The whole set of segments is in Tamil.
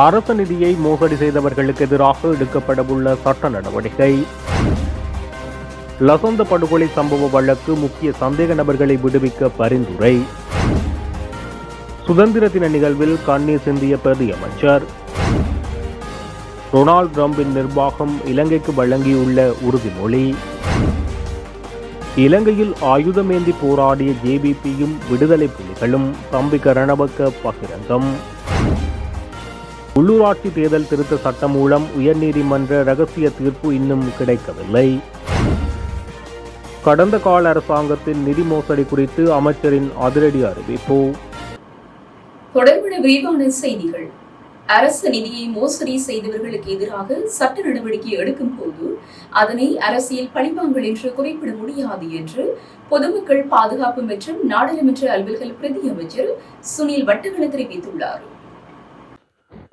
அரசு நிதியை மோசடி செய்தவர்களுக்கு எதிராக எடுக்கப்படவுள்ள சட்ட நடவடிக்கை. லசந்த படுகொலை சம்பவ வழக்கு முக்கிய சந்தேக நபர்களை விடுவிக்க பரிந்துரை. சுதந்திர தின நிகழ்வில் கண்ணீர் சிந்திய பிரதி அமைச்சர். டொனால்ட் டிரம்பின் நிர்வாகம் இலங்கைக்கு வழங்கியுள்ள உறுதிமொழி. இலங்கையில் ஆயுதமேந்தி போராடிய ஜேவிபியும் விடுதலை புலிகளும் தம்பிக்க ரணவக்க பகிரங்கம். உள்ளூராட்சி தேர்தல் திருத்த சட்டம் மூலம் உயர்நீதிமன்ற ரகசிய தீர்ப்பு இன்னும் கிடைக்கவில்லை. கடந்த கால அரசாங்கத்தின் நிதி மோசடி குறித்து அமைச்சரின் அதிரடி அறிவிப்பு. தொடர்பான விரிவான செய்திகள். அரசு நிதியை மோசடி செய்தவர்களுக்கு எதிராக சட்ட நடவடிக்கை எடுக்கும் போது அதனை அரசியல் பழிவாங்கல் என்று குறிப்பிட முடியாது என்று பொதுமக்கள் பாதுகாப்பு மற்றும் நாடாளுமன்ற அலுவல்கள் பிரதி அமைச்சர் சுனில் வட்டவல தெரிவித்துள்ளார்.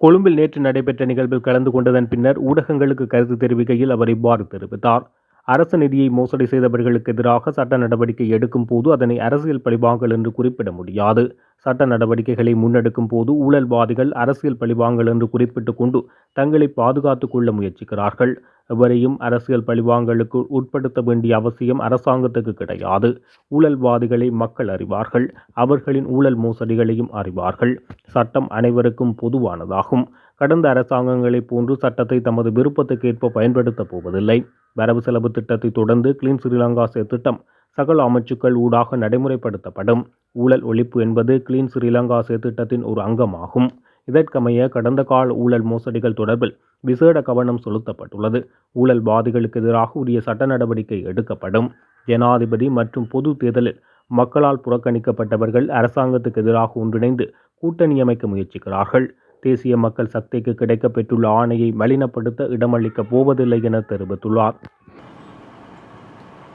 கொழும்பில் நேற்று நடைபெற்ற நிகழ்வில் கலந்து கொண்டதன் பின்னர் ஊடகங்களுக்கு கருத்து தெரிவிக்கையில் அவர் இவ்வாறு தெரிவித்தார். அரசு நிதியை மோசடி செய்தவர்களுக்கு எதிராக சட்ட நடவடிக்கை எடுக்கும் போது அதனை அரசியல் பழிவாங்கல் என்று குறிப்பிட முடியாது. சட்ட நடவடிக்கைகளை முன்னெடுக்கும் போது ஊழல்வாதிகள் அரசியல் பழிவாங்கல் என்று குறிப்பிட்டுக் கொண்டு தங்களை பாதுகாத்துக் கொள்ள முயற்சிக்கிறார்கள். எவரையும் அரசியல் பழிவாங்கலுக்கு உட்படுத்த வேண்டிய அவசியம் அரசாங்கத்துக்கு கிடையாது. ஊழல்வாதிகளை மக்கள் அறிவார்கள். அவர்களின் ஊழல் மோசடிகளையும் அறிவார்கள். சட்டம் அனைவருக்கும் பொதுவானதாகும். கடந்த அரசாங்கங்களைப் போன்று சட்டத்தை தமது விருப்பத்துக்கேற்ப பயன்படுத்தப் போவதில்லை. வரவு செலவு திட்டத்தை தொடர்ந்து கிளீன் ஸ்ரீலங்கா திட்டம் சகல அமைச்சுக்கள் ஊடாக நடைமுறைப்படுத்தப்படும். ஊழல் ஒழிப்பு என்பது கிளீன் ஸ்ரீலங்கா திட்டத்தின் ஒரு அங்கமாகும். இதற்கமைய கடந்த கால ஊழல் மோசடிகள் தொடர்பில் விசேட கவனம் செலுத்தப்பட்டுள்ளது. ஊழல்வாதிகளுக்கு எதிராக உரிய சட்ட நடவடிக்கை எடுக்கப்படும். ஜனாதிபதி மற்றும் பொது தேர்தலில் மக்களால் புறக்கணிக்கப்பட்டவர்கள் அரசாங்கத்துக்கு எதிராக ஒன்றிணைந்து கூட்டணி அமைக்க முயற்சிக்கிறார்கள். தேசிய மக்கள் சக்திக்கு கிடைக்கப்பெற்றுள்ள ஆணையை மலினப்படுத்த இடமளிக்கப் போவதில்லை என தெரிவித்துள்ளார்.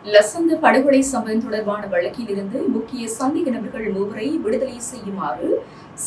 லசந்த படுகொலை சம்பவம் தொடர்பான வழக்கில் இருந்து முக்கிய சந்தேக நபர்கள் மூவரை விடுதலை செய்யுமாறு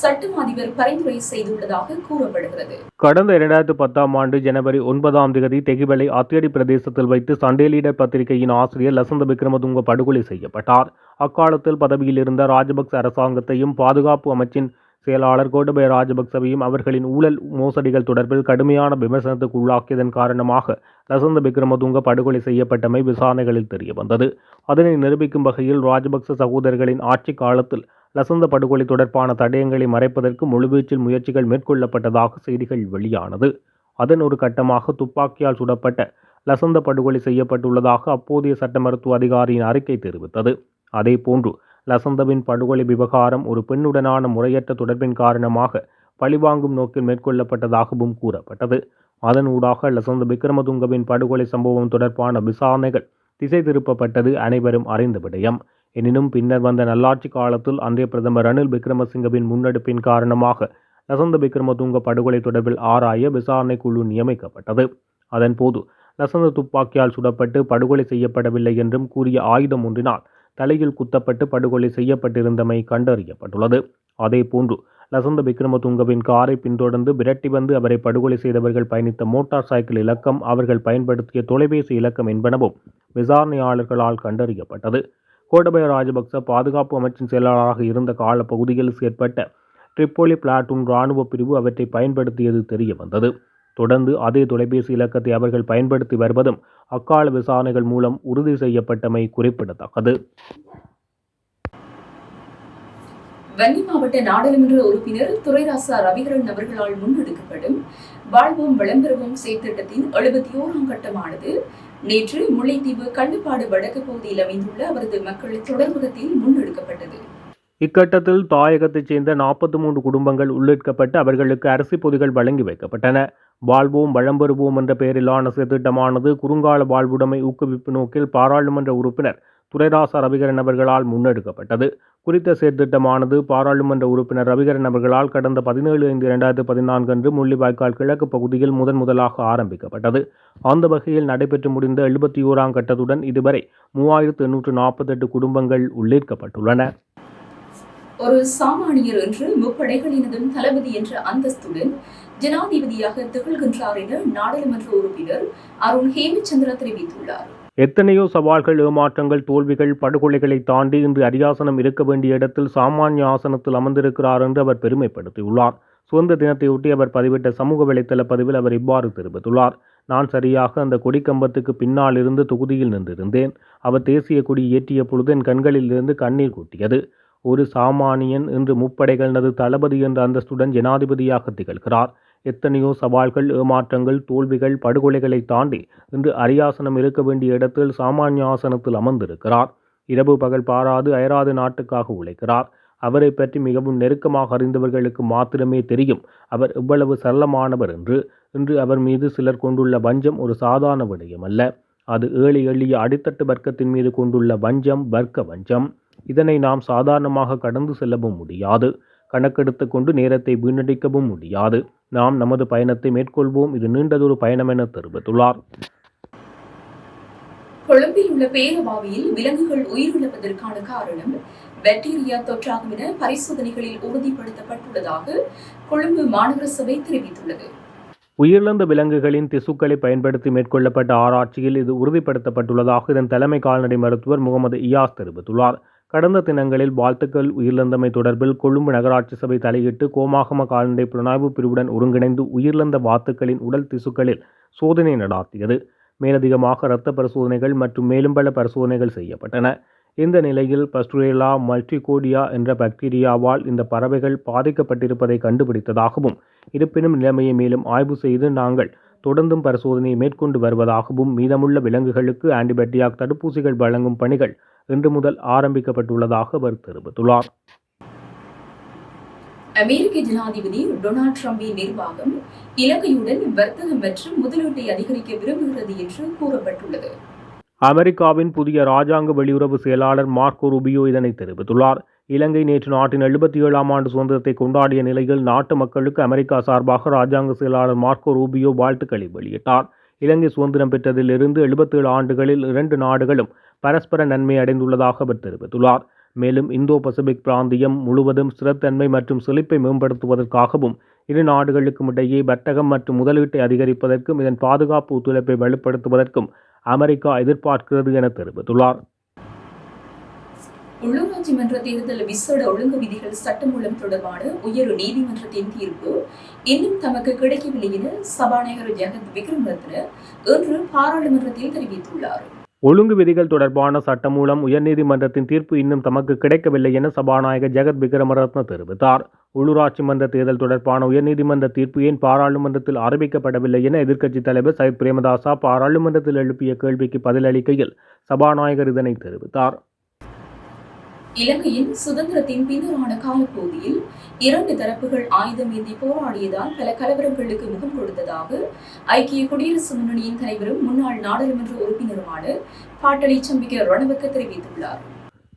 சட்டம் அதிபர் பரிந்துரை செய்துள்ளதாக கூறப்படுகிறது. கடந்த 2010 ஜனவரி 9 தெகிவலை அத்தியடி பிரதேசத்தில் வைத்து சண்டே லீடர் பத்திரிகையின் ஆசிரியர் லசந்த விக்ரமதுங்க படுகொலை செய்யப்பட்டார். அக்காலத்தில் பதவியில் இருந்த ராஜபக்ச அரசாங்கத்தையும் பாதுகாப்பு அமைச்சின் செயலாளர் கோட்டபய ராஜபக்சவையும் அவர்களின் ஊழல் மோசடிகள் தொடர்பில் கடுமையான விமர்சனத்துக்கு உள்ளாக்கியதன் காரணமாக லசந்த விக்ரமதுங்க படுகொலை செய்யப்பட்டமை விசாரணைகளில் தெரியவந்தது. அதனை நிரூபிக்கும் வகையில் ராஜபக்ச சகோதரர்களின் ஆட்சி காலத்தில் லசந்த படுகொலை தொடர்பான தடயங்களை மறைப்பதற்கு முழுவீச்சில் முயற்சிகள் மேற்கொள்ளப்பட்டதாக செய்திகள் வெளியானது. அதன் ஒரு கட்டமாக துப்பாக்கியால் சுடப்பட்ட லசந்த படுகொலை செய்யப்பட்டுள்ளதாக அப்போதைய சட்ட மருத்துவ அதிகாரியின் அறிக்கை தெரிவித்தது. அதேபோன்று லசந்தவின் படுகொலை விவகாரம் ஒரு பெண்ணுடனான முறையற்ற தொடர்பின் காரணமாக பழிவாங்கும் நோக்கில் மேற்கொள்ளப்பட்டதாகவும் கூறப்பட்டது. அதனூடாக லசந்த விக்ரமதுங்கவின் படுகொலை சம்பவம் தொடர்பான விசாரணைகள் திசை திருப்பப்பட்டது அனைவரும் அறிந்த விடயம். எனினும் பின்னர் வந்த நல்லாட்சி காலத்தில் அன்றைய பிரதமர் ரணில் விக்ரமசிங்கவின் முன்னெடுப்பின் காரணமாக லசந்த விக்ரமதுங்க படுகொலை தொடர்பில் ஆராய விசாரணை குழு நியமிக்கப்பட்டது. அதன்போது லசந்த துப்பாக்கியால் சுடப்பட்டு படுகொலை செய்யப்படவில்லை என்றும் கூறிய ஆயுதம் ஒன்றினால் தலையில் குத்தப்பட்டு படுகொலை செய்யப்பட்டிருந்தமை கண்டறியப்பட்டுள்ளது. அதேபோன்று லசந்த விக்ரமதுங்கவின் காரை பின்தொடர்ந்து விரட்டி வந்து அவரை படுகொலை செய்தவர்கள் பயணித்த மோட்டார் சைக்கிள் இலக்கம், அவர்கள் பயன்படுத்திய தொலைபேசி இலக்கம் என்பனவும் விசாரணையாளர்களால் கண்டறியப்பட்டது. கோட்டபய ராஜபக்ச பாதுகாப்பு அமைச்சின் செயலாளராக இருந்த கால பகுதியில் செயற்பட்ட ட்ரிப்போலி பிளாட்டூன் இராணுவ பிரிவு அவற்றை பயன்படுத்தியது தெரிய வந்தது. தொடர்ந்து அதே தொலைபேசி இலக்கத்தை அவர்கள் பயன்படுத்தி வருவதும் அக்கால விசாரணைகள் மூலம் உறுதி செய்யப்பட்டமை குறிப்பிடத்தக்கது. வன்னி மாவட்ட நாடாளுமன்ற உறுப்பினர் துரைராசா ரவிகரன் அவர்களால் முன்னெடுக்கப்படும் வாழ்வோம் விளம்பரவும் செயற்திட்டத்தின் 71ஆம் கட்டமானது நேற்று முல்லைத்தீவு கள்ளுப்பாடு வடக்கு பகுதியில் அமைந்துள்ள அவரது மக்கள் தொடர்பகத்தில் முன்னெடுக்கப்பட்டது. இக்கட்டத்தில் தாயகத்தைச் சேர்ந்த 43 குடும்பங்கள் உள்ளிட்கப்பட்டு அவர்களுக்கு அரிசி பொதிகள் வழங்கி வைக்கப்பட்டன. வாழ்வோம் வளம்பெறுவோம் என்ற பெயரிலான திட்டமானது குறுங்கால வாழ்வுடைமை ஊக்குவிப்பு நோக்கில் பாராளுமன்ற உறுப்பினர் துரைராசா ரவிகரன் அவர்களால் முன்னெடுக்கப்பட்டது. குறித்த செயற்திட்டமானது பாராளுமன்ற உறுப்பினர் ரவிகரன் அவர்களால் கடந்த 17/5/2014 அன்று முள்ளிவாய்க்கால் கிழக்கு பகுதியில் முதலாக ஆரம்பிக்கப்பட்டது. அந்த வகையில் நடைபெற்று முடிந்த 71ஆம் கட்டத்துடன் இதுவரை 3848 குடும்பங்கள் உள்ளிட்கப்பட்டுள்ளன. ஒரு சாமானியர் என்று முப்படைகளினதும் தளபதி என்ற அந்தஸ்துடன் ஜனாதிபதியாக திகழ்கின்றார் என நாடாளுமன்ற உறுப்பினர் அருண் ஹேமச்சந்திரா தெரிவித்துள்ளார். எத்தனையோ சவால்கள், ஏமாற்றங்கள், தோல்விகள், படுகொலைகளை தாண்டி இன்று அரியாசனம் இருக்க வேண்டிய இடத்தில் சாமானிய ஆசனத்தில் அமர்ந்திருக்கிறார் என்று அவர் பெருமைப்படுத்தியுள்ளார். சுதந்திர தினத்தையொட்டி அவர் பதிவிட்ட சமூக வலைதள பதிவில் அவர் இவ்வாறு தெரிவித்துள்ளார். நான் சரியாக அந்த கொடிக்கம்பத்துக்கு பின்னால் இருந்து தொகுதியில் நின்றிருந்தேன். அவர் தேசிய கொடி ஏற்றிய பொழுது என் கண்களில் இருந்து கண்ணீர் கொட்டியது. ஒரு சாமானியன் இன்று முப்படைகளது தளபதி என்ற அந்தஸ்துடன் ஜனாதிபதியாக திகழ்கிறார். எத்தனையோ சவால்கள், ஏமாற்றங்கள், தோல்விகள், படுகொலைகளை தாண்டி இன்று அரியாசனம் இருக்க வேண்டிய இடத்தில் சாமானிய ஆசனத்தில் அமர்ந்திருக்கிறார். இரவு பகல் பாராது அயராது நாட்டுக்காக உழைக்கிறார். அவரை பற்றி மிகவும் நெருக்கமாக அறிந்தவர்களுக்கு மாத்திரமே தெரியும் அவர் எவ்வளவு சரளமானவர் என்று. இன்று அவர் மீது சிலர் கொண்டுள்ள வஞ்சம் ஒரு சாதாரண விடயம் அல்ல. அது ஏழை எளிய அடித்தட்டு வர்க்கத்தின் மீது கொண்டுள்ள வஞ்சம், வர்க்க வஞ்சம். இதனை நாம் சாதாரணமாக கடந்து செல்லவும் முடியாது. கணக்கெடுத்து கொண்டு நேரத்தை வீணடிக்கவும் முடியாது. நாம் நமது பயணத்தை மேற்கொள்வோம். இது நீண்டதொரு பயணம் என தெரிவித்துள்ளார். கொழும்பில் உள்ள பேரவாவியில் விலங்குகள் உயிரிழப்பதற்கான காரணம் பாக்டீரியா தொற்றாகும் என பரிசோதனைகளில் உறுதிப்படுத்தப்பட்டுள்ளதாக கொழும்பு மாநகர சபை தெரிவித்துள்ளது. உயிரிழந்த விலங்குகளின் திசுக்களை பயன்படுத்தி மேற்கொள்ளப்பட்ட ஆராய்ச்சியில் இது உறுதிப்படுத்தப்பட்டுள்ளதாக இதன் தலைமை கால்நடை மருத்துவர் முகமது இயாஸ் தெரிவித்துள்ளார். கடந்த தினங்களில் வாழ்த்துக்கள் உயிரிழந்தமை தொடர்பில் கொழும்பு நகராட்சி சபை தலையிட்டு கோமாகம கால்நடை புலனாய்வு பிரிவுடன் ஒருங்கிணைந்து உயிரிழந்த வாத்துக்களின் உடல் திசுக்களில் சோதனை நடாத்தியது. மேலதிகமாக இரத்த பரிசோதனைகள் மற்றும் மேலும் பல பரிசோதனைகள் செய்யப்பட்டன. இந்த நிலையில் பஸ்டுரேலா மல்டிகோடியா என்ற பாக்டீரியாவால் இந்த பறவைகள் பாதிக்கப்பட்டிருப்பதை கண்டுபிடித்ததாகவும், இருப்பினும் நிலைமையை மேலும் ஆய்வு செய்து நாங்கள் தொடர்ந்தும் பரிசோதனையை மேற்கொண்டு வருவதாகவும், மீதமுள்ள விலங்குகளுக்கு ஆன்டிபயோட்டிக் தடுப்பூசிகள் வழங்கும் பணிகள் இன்று முதல் ஆரம்பிக்கப்பட்டுள்ளதாக அவர் தெரிவித்துள்ளார். அமெரிக்க ஜனாதிபதி டொனால்ட் ட்ரம்பின் நிர்வாகம் இலங்கையுடன் வர்த்தகம் மற்றும் முதலீட்டை அதிகரிக்க விரும்புகிறது என்று கூறப்பட்டுள்ளது. அமெரிக்காவின் புதிய இராஜாங்க வெளியுறவு செயலாளர் மார்க்கோ ரூபியோ இதனை தெரிவித்துள்ளார். இலங்கை நேற்று நாட்டின் 77ஆம் ஆண்டு சுதந்திரத்தை கொண்டாடிய நிலையில் நாட்டு மக்களுக்கு அமெரிக்கா சார்பாக இராஜாங்க செயலாளர் மார்க்கோ ரூபியோ வாழ்த்துக்களை வெளியிட்டார். இலங்கை சுதந்திரம் பெற்றதிலிருந்து 77 ஆண்டுகளில் 2 நாடுகளும் பரஸ்பர நன்மை அடைந்துள்ளதாக அவர் தெரிவித்துள்ளார். மேலும் இந்தோ பசிபிக் பிராந்தியம் முழுவதும் ஸ்திரத்தன்மை மற்றும் செழிப்பை மேம்படுத்துவதற்காகவும், இரு நாடுகளுக்கும் இடையே வர்த்தகம் மற்றும் முதலீட்டை அதிகரிப்பதற்கும் இதன் பாதுகாப்பு ஒத்துழைப்பை வலுப்படுத்துவதற்கும் அமெரிக்கா எதிர்பார்க்கிறது என தெரிவித்துள்ளார். உள்ளூராட்சி மன்ற தேர்தல் விசேட ஒழுங்கு விதிகள் சட்டமூலம் தொடர்பான உயர் நீதிமன்றத்தின் தீர்ப்பு இன்னும் தமக்கு கிடைக்கவில்லை என சபாநாயகர் ஜெகத் விக்ரமரத்ன இன்று பாராளுமன்றத்தில் தெரிவித்துள்ளார். ஒழுங்கு விதிகள் தொடர்பான சட்டமூலம் உயர்நீதிமன்றத்தின் தீர்ப்பு இன்னும் தமக்கு கிடைக்கவில்லை என சபாநாயகர் ஜெகத் விக்ரமரத்ன தெரிவித்தார். உள்ளூராட்சி மன்ற தேர்தல் தொடர்பான உயர்நீதிமன்ற தீர்ப்பு ஏன் பாராளுமன்றத்தில் ஆரம்பிக்கப்படவில்லை என எதிர்க்கட்சித் தலைவர் சையத் பிரேமதாசா பாராளுமன்றத்தில் எழுப்பிய கேள்விக்கு பதிலளிக்கையில் சபாநாயகர் இதனை தெரிவித்தார். இலங்கையின் சுதந்திரத்தின் பின்னரான காலப்பகுதியில் 2 தரப்புகள் ஆயுதம் ஏந்தி போராடியதால் பல கலவரங்களுக்கு முகம் கொடுத்ததாக ஐக்கிய குடியரசு முன்னணியின் தலைவரும் முன்னாள் நாடாளுமன்ற உறுப்பினருமான பாட்டலி சம்பிக்க ரணவக்க தெரிவித்துள்ளார்.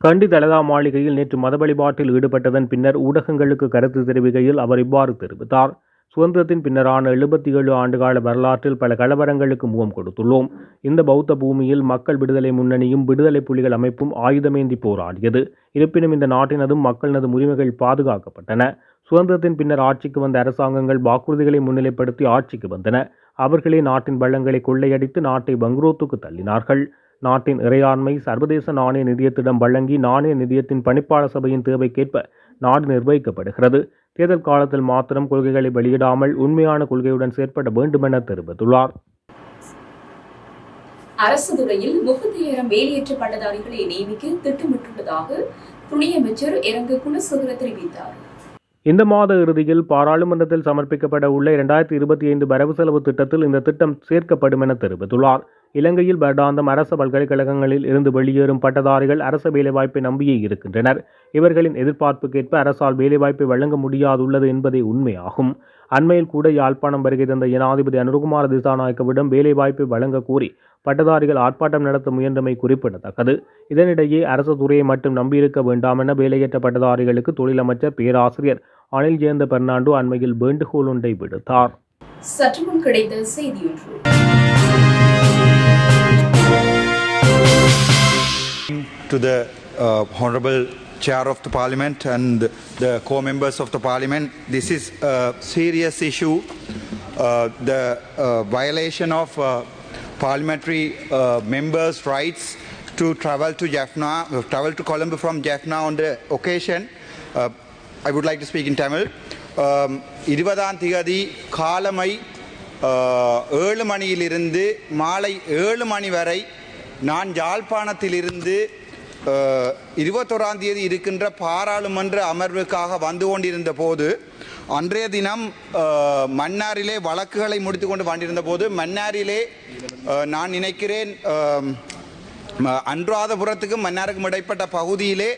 கண்டி தலதா மாளிகையில் நேற்று மத வழிபாட்டில் ஈடுபட்டதன் பின்னர் ஊடகங்களுக்கு கருத்து தெரிவிக்கையில் அவர் இவ்வாறு தெரிவித்தார். சுதந்திரத்தின் பின்னரான 77 ஆண்டுகால வரலாற்றில் பல கலவரங்களுக்கு முகம் கொடுத்துள்ளோம். இந்த பௌத்த பூமியில் மக்கள் விடுதலை முன்னணியும் விடுதலை புலிகள் அமைப்பும் ஆயுதமேந்தி போராடியது. இருப்பினும் இந்த நாட்டினதும் மக்களினதும் உரிமைகள் பாதுகாக்கப்பட்டன. சுதந்திரத்தின் பின்னர் ஆட்சிக்கு வந்த அரசாங்கங்கள் வாக்குறுதிகளை முன்னிலைப்படுத்தி ஆட்சிக்கு வந்தன. அவர்களே நாட்டின் வளங்களை கொள்ளையடித்து நாட்டை பங்குரோத்துக்கு தள்ளினார்கள். நாட்டின் இறையாண்மை சர்வதேச நாணய நிதியத்திடம் வழங்கி நாணய நிதியத்தின் பணிப்பாளர் சபையின் தேவைக்கேற்ப நாடு நிர்வகிக்கப்படுகிறது. தேர்தல் காலத்தில் மாத்திரம் கொள்கைகளை வெளியிடாமல் உண்மையான கொள்கையுடன் செயற்பட வேண்டும் என தெரிவித்துள்ளார். அரசு துறையில் 35,000 வேலையற்ற பட்டதாரிகளை நியமிக்க திட்டமிட்டுள்ளதாக துணை அமைச்சர் இரங்க குணசேகர தெரிவித்தார். இந்த மாத இறுதியில் பாராளுமன்றத்தில் சமர்ப்பிக்கப்பட உள்ள 2025 வரவு செலவு திட்டத்தில் இந்த திட்டம் சேர்க்கப்படும் என தெரிவித்துள்ளார். இலங்கையில் வருடாந்தம் அரச பல்கலைக்கழகங்களில் இருந்து வெளியேறும் பட்டதாரிகள் அரச வேலைவாய்ப்பை நம்பியே இருக்கின்றனர். இவர்களின் எதிர்பார்ப்புக்கேற்ப அரசால் வேலைவாய்ப்பை வழங்க முடியாதுள்ளது என்பதே உண்மையாகும். அண்மையில் கூட யாழ்ப்பாணம் வருகை தந்த ஜனாதிபதி அனுரகுமார திசாநாயக்கவிடம் வேலைவாய்ப்பை வழங்க கோரி பட்டதாரிகள் ஆர்ப்பாட்டம் நடத்த முயன்றமை குறிப்பிடத்தக்கது. இதனிடையே அரசு துறையை மட்டும் நம்பியிருக்க வேண்டாம் என வேலையற்ற பட்டதாரிகளுக்கு தொழிலமைச்சர் பேராசிரியர் அனில் ஜெயந்த பெர்னாண்டோ அண்மையில் வேண்டுகோள் ஒன்றை விடுத்தார். சற்றுமுன் கிடைத்த செய்தியொன்று. To the Honorable Chair of the Parliament and the co-members of the Parliament, this is a serious issue. The violation of parliamentary members' rights to travel to Jaffna, travel to Colombo from Jaffna on the occasion. I would like to speak in Tamil. 20ஆம் திகதி காலமை 7 மணியிலிருந்து மாலை 7 மணி வரை நான் யாழ்ப்பாணத்திலிருந்து 21ஆம் தேதி இருக்கின்ற பாராளுமன்ற அமர்வுக்காக வந்து கொண்டிருந்த போது அன்றைய தினம் மன்னாரிலே வழக்குகளை முடித்துக்கொண்டு கொண்டிருந்த போது மன்னாரிலே நான் நினைக்கிறேன் அனுராதபுரத்துக்கும் மன்னாருக்கும் இடைப்பட்ட பகுதியிலே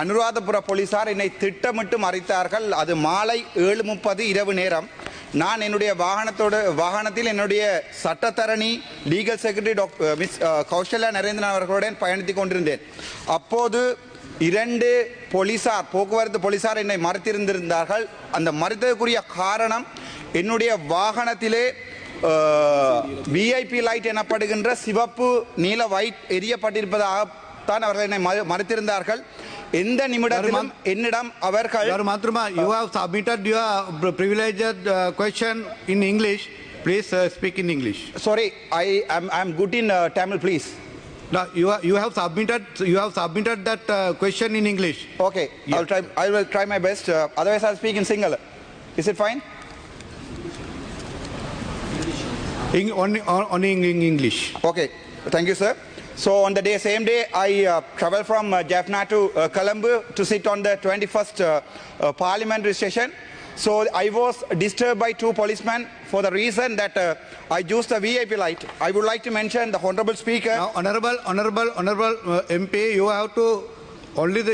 அனுராதபுர போலீசார் என்னை திட்டமிட்டு மறைத்தார்கள். அது மாலை 7:30 இரவு நேரம். நான் என்னுடைய வாகனத்தில் என்னுடைய சட்டத்தரணி legal secretary miss Kausalya Narendran அவர்களுடன் பயணித்துக் கொண்டிருந்தேன். அப்போது 2 போலீசார் போக்குவரத்து போலீசார் என்னை மறைத்திருந்திருந்தார்கள். அந்த மறைத்ததற்குரிய காரணம் என்னுடைய வாகனத்திலே விஐபி லைட் எனப்படுகின்ற சிவப்பு நீல வைட் எரியப்பட்டிருப்பதாகத்தான் அவர்கள் என்னை மறைத்திருந்தார்கள். எந்த நிமிடத்திலும் என்னிடம் அவர்கள் you have submitted your privileged question in English. Please speak in English. Sorry, I am good in Tamil, please. No, you have submitted that question in English. Okay, yeah. I will try my best. Otherwise, I'll speak in Sinhala. Is it fine? Only in English. Okay, thank you, sir. So on the same day, I traveled from Jaffna to Colombo to sit on the 21st parliamentary session. So I was disturbed by 2 policemen for the reason that I used the VIP light. I would like to mention the Honorable Speaker. Now, honorable MP, you have to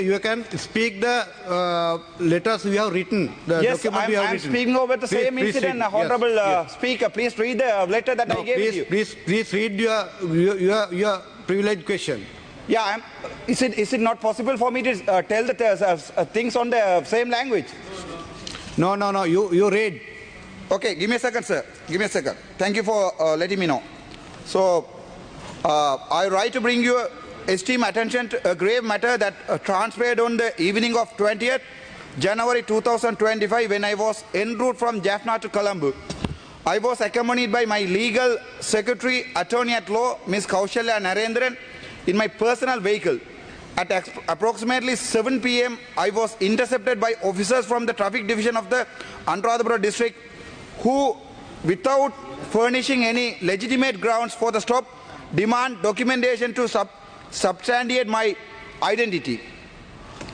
you can speak the letters you have written. The Yes, document you have I'm written. speaking over the same incident, read. Honorable Yes. Speaker. Please read the letter that I gave you. Please read your privileged question. Yeah, is it not possible for me to tell the things on the same language? No. You read. Okay, give me a second, sir. Give me a second. Thank you for letting me know. So, I write to bring your esteemed attention to a grave matter that transpired on the evening of 20th January 2025 when I was en route from Jaffna to Colombo. I was accompanied by my legal secretary, attorney at law, Ms. Kaushalya Narendran, in my personal vehicle. At approximately 7 p.m., I was intercepted by officers from the traffic division of the Anuradhapura district who, without furnishing any legitimate grounds for the stop, demand documentation to substantiate my identity.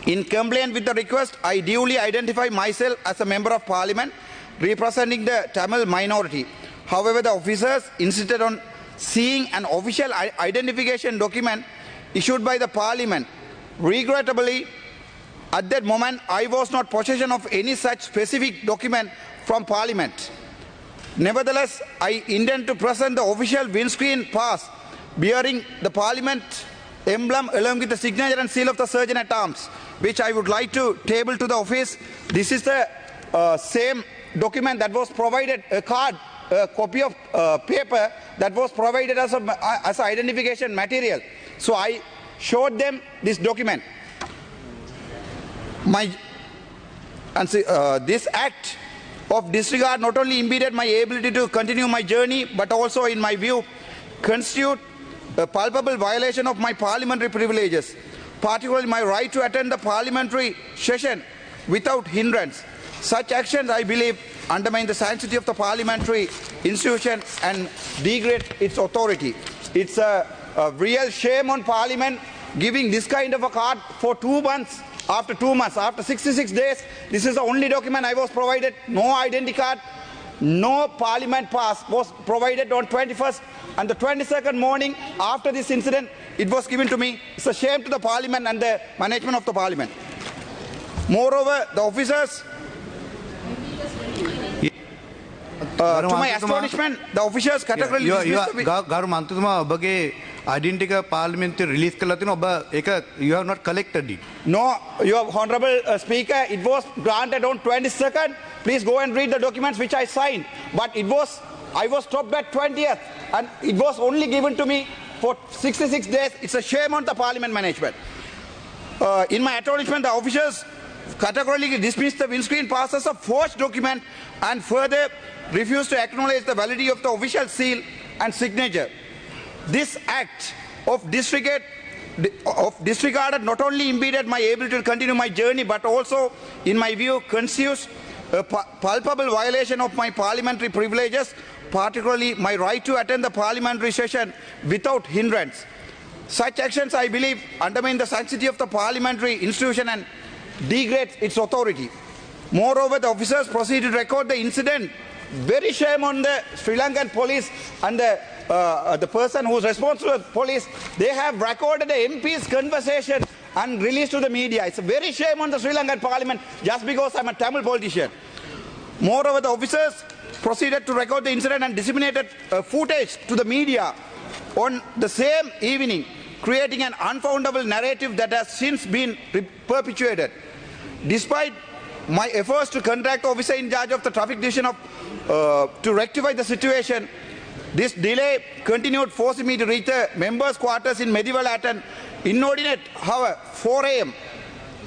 In compliance with the request, I duly identify myself as a member of parliament representing the Tamil minority. However, the officers insisted on seeing an official identification document issued by the parliament. Regrettably, at that moment, I was not in possession of any such specific document from parliament. Nevertheless, I intend to present the official windscreen pass bearing the parliament emblem along with the signature and seal of the Surgeon at Arms, which I would like to table to the office. This is the same document that was provided, a card, a copy of paper that was provided as an identification material. So I showed them this document. This act of disregard not only impeded my ability to continue my journey, but also, in my view, constitute a palpable violation of my parliamentary privileges, particularly my right to attend the parliamentary session without hindrance. Such actions, I believe, undermine the sanctity of the parliamentary institution and degrade its authority. It's a real shame on Parliament giving this kind of a card for 2 months. After 2 months, after 66 days, this is the only document I was provided. No identity card, no Parliament pass was provided on 21st and the 22nd morning after this incident. It was given to me. It's a shame to the Parliament and the management of the Parliament. Moreover, the officers. To my astonishment, the officials categorically dismissed the ගරු මන්ත්‍රීතුමා ඔබගේ identity parliamentary release කළා තිනවා ඔබ ඒක you have not collected it. No, your honorable speaker, it was granted on 22nd. Please go and read the documents which I signed. But I was stopped at 20th and it was only given to me for 66 days. It's a shame on the parliament management. In my astonishment, the officials categorically dismissed the windscreen pass as a forged document and further refused to acknowledge the validity of the official seal and signature. This act of disregard not only impeded my ability to continue my journey, but also, in my view, constitutes a palpable violation of my parliamentary privileges, particularly my right to attend the parliamentary session without hindrance. Such actions, I believe, undermine the sanctity of the parliamentary institution and degrade its authority. Moreover, the officers proceeded to record the incident. Very shame on the Sri Lankan police and the person who is responsible for the police. They have recorded the MP's conversation and released to the media. It's a very shame on the Sri Lankan parliament just because I'm a Tamil politician. Moreover, the officers proceeded to record the incident and disseminated footage to the media on the same evening, creating an unfoundable narrative that has since been perpetuated. Despite my efforts to contact the officer in charge of the traffic division to rectify the situation, this delay continued, forcing me to reach the members' quarters in Medieval at an inordinate hour, 4 a.m.,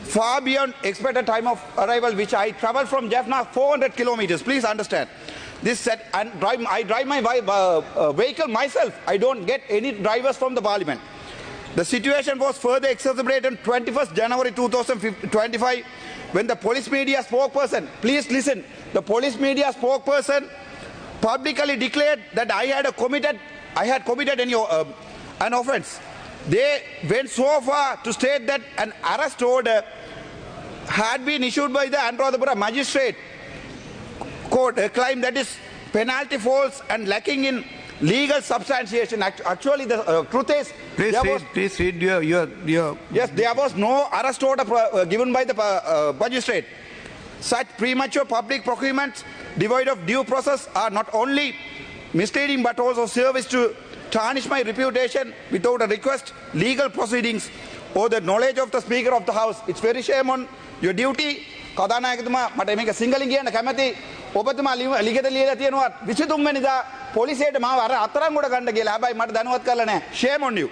far beyond expected time of arrival, which I traveled from Jaffna 400 kilometers. Please understand. This set, and I drive my vehicle myself. I don't get any drivers from the parliament. The situation was further exacerbated on 21st January 2025 when the police media spokesperson, please listen, the police media spokesperson publicly declared that I had committed an offence. They went so far to state that an arrest order had been issued by the Anuradhapura magistrate court, a claim that is penalty false and lacking in legal substantiation. Actually, the truth is, Please read your. Yes, there was no arrest order given by the magistrate. Such premature public procurements devoid of due process are not only misleading but also service to tarnish my reputation without a request, legal proceedings, or the knowledge of the Speaker of the House. It's very shame on your duty. කදානායකතුමා මට මේක සිංහලෙන් කියන්න කැමති. ඔබතුමා ලිඛිත ලියලා තියෙනවා 23 වෙනිදා පොලිසියට මාව අර අතරංගොඩ ගන්න කියලා. හැබැයි මට දැනුවත් කරලා නැහැ. Shame on you.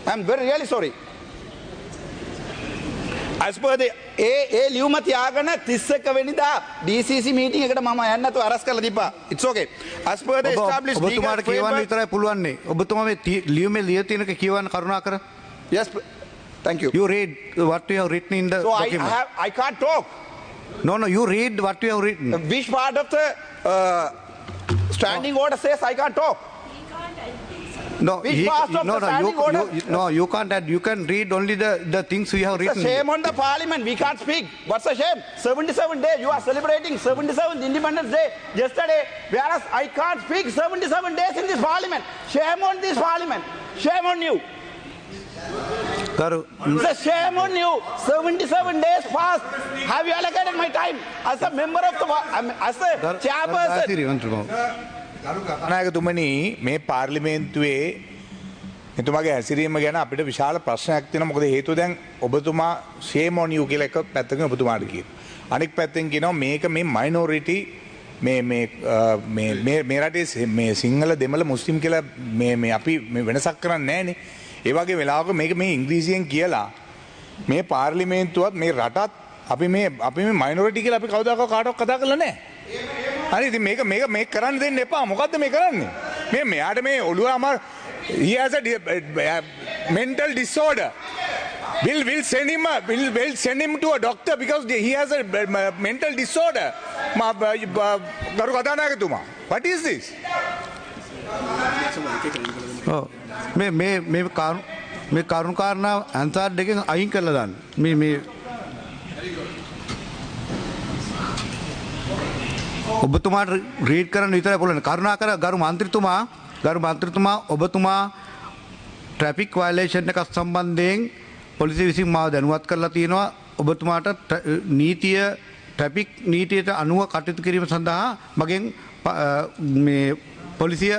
I'm very really sorry. As per the ලියුම තියාගෙන 31 වෙනිදා DCC meeting එකට මම යන්න නැතුව අරස් කරලා තිබ්බා. It's okay. As per the established legal ඔබතුමාට කියවන්න විතරයි පුළුවන්නේ. ඔබතුමා මේ ලියුමේ ලියලා තියෙනක කියවන්න කරුණාකර. Yes, thank you. You read what you have written in the So document. I can't talk. No, you read what you have written. Which part of the standing order says I can't talk? No, Which part of the standing order? you can't add. You can read only the things we have It's a written. shame on the parliament. We can't speak. What's a shame? 77 days. You are celebrating 77th Independence Day yesterday, whereas I can't speak 77 days in this parliament. Shame on this parliament. Shame on you. It's a shame on you. 77 days passed. Have you allocated my time as a member of the as a chairperson? කරුණායකතුමනි මේ පාර්ලිමේන්තුවේ එතුමාගේ හැසිරීම ගැන අපිට විශාල ප්‍රශ්නයක් තියෙනවා. මොකද හේතුව දැන් ඔබතුමා shame on you කියලා එක පැත්තකින් ඔබතුමාට කියනවා. අනෙක් පැත්තෙන් කියනවා මේක මේ minority මේ රටේ මේ සිංහල දෙමළ මුස්ලිම් කියලා මේ අපි මේ වෙනසක් කරන්නේ නැහනේ. ඒ වගේ වෙලාවක මේක මේ ඉංග්‍රීසියෙන් කියලා මේ පාර්ලිමේන්තුවත් මේ රටත් අපි මේ minority කියලා අපි කවදාකවත් කාටවත් කතා කරලා නැහැ. හරි ඉතින් මේක කරන්න දෙන්න එපා. මොකද්ද මේ කරන්නේ? මෙයාට මේ ඔළුව අමාරු. He has a mental disorder. We'll send him to a doctor because he has a mental disorder. ගරු කතානායකතුමා. What is this? මේ කරුණු කාරණා අන්සාර් දෙකෙන් අයින් කරලා දාන්න. මේ ඔබතුමාට රීඩ් කරන්න විතරයි පුළුවන්. කරුණාකර ගරු මන්ත්‍රීතුමා ඔබතුමා ට්‍රැෆික් වයලේෂන් එකක් සම්බන්ධයෙන් පොලිසිය විසින් මාව දැනුවත් කරලා තියෙනවා. ඔබතුමාට ට්‍රැෆික් නීතියට අනුව කටයුතු කිරීම සඳහා මගෙන් මේ පොලිසිය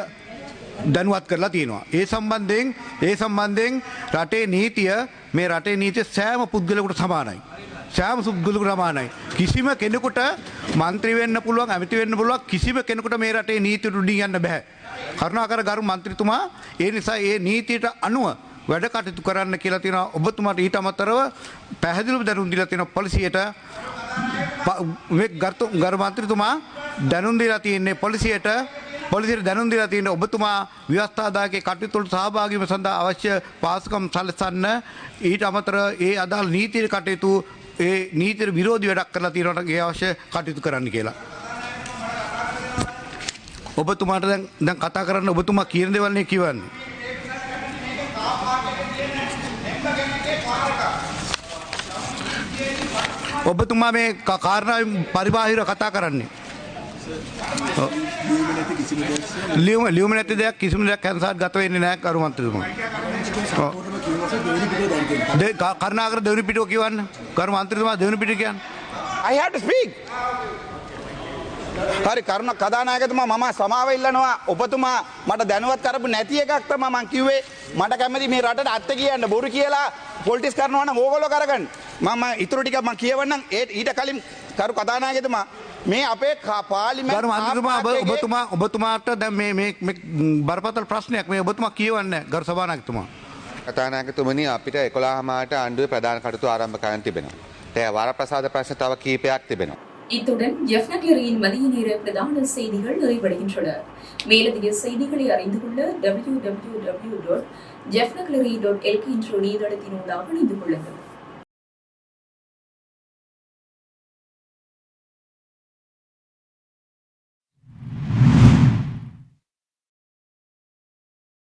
දැනුවත් කරලා තියෙනවා. ඒ සම්බන්ධයෙන් රටේ නීතිය සෑම පුද්ගලයෙකුට සමානයි. කිසිම කෙනෙකුට මන්ත්‍රී වෙන්න පුළුවන්, ඇමති වෙන්න පුළුවන්, කිසිම කෙනෙකුට මේ රටේ නීතියට උඩින් යන්න බෑ. කරුණාකර ගරු මන්ත්‍රීතුමා ඒ නිසා ඒ නීතියට අනුව වැඩ කටයුතු කරන්න කියලා තියෙනවා. ඔබතුමාට ඊට අමතරව පැහැදිලිව දැනුම් දීලා තියෙනවා පොලිසියට. මේ ගරු මන්ත්‍රීතුමා දැනුම් දීලා තියෙන්නේ පොලිසියට දැනුම් දීලා තියෙන ඔබතුමා ව්‍යවස්ථාදායකේ කටයුතු වලට සහභාගී වීම සඳහා අවශ්‍ය පාසුකම් සැලසන්න ඊට අමතරව ඒ අදාළ නීතියේ කටයුතු ඒ නීතියට විරෝධී වැඩක් කරලා තියෙනවට ඒ අවශ්‍ය කටයුතු කරන්න කියලා. ඔබතුමාට දැන් කතා කරන්න ඔබතුමා කියන දේවල් නේ කියවන්නේ. ඔබතුමා මේ කාරණාවෙන් පරිබාහිර කතා කරන්නේ. ලියුම නැති දෙයක් කිසිම දෙයක් කැන්සාර් ගත වෙන්නේ නැහැ කරු මන්ත්‍රීතුමා. කරුණාකර දෙවනි පිටුව කියවන්න. කරු මන්ත්‍රීතුමා දෙවනි පිටුව කියන්න. I have to speak. හරි කරුණ කදානායකතුමා මම සමාව ඉල්ලනවා ඔබතුමා මට දැනුවත් කරපු නැති එකක් තමයි මං කිව්වේ මට කැමති මේ රටට අත්ත කියන්න බොරු කියලා පොලිටික්ස් කරනවා නම් ඕගොල්ලෝ කරගන්න මම ඊටු ටිකක් මං කියවන්නම් ඊට කලින් කරු කදානායකතුමා මේ අපේ පාර්ලිමේන්තු ගරු මන්ත්‍රීතුමා ඔබතුමාට දැන් මේ බරපතල ප්‍රශ්නයක් මේ ඔබතුමා කියවන්නේ ගරු සභානායකතුමා. කතානායකතුමනි අපිට 11 මාට ආණ්ඩුවේ ප්‍රධාන කටයුතු ආරම්භ කරන්න තිබෙනවා. ඒ වරප්‍රසාද ප්‍රශ්න තව කීපයක් තිබෙනවා. இத்துடன் ஜெஃப்னக்லரியின் மதிய நேர பிரதான செய்திகள் நிறைவடைகின்றன. மேலதிக செய்திகளை அறிந்து கொள்ள www.jeffnaclery.lk என்ற இணையதளத்தினூடாக இணைந்து கொள்ளுங்கள்.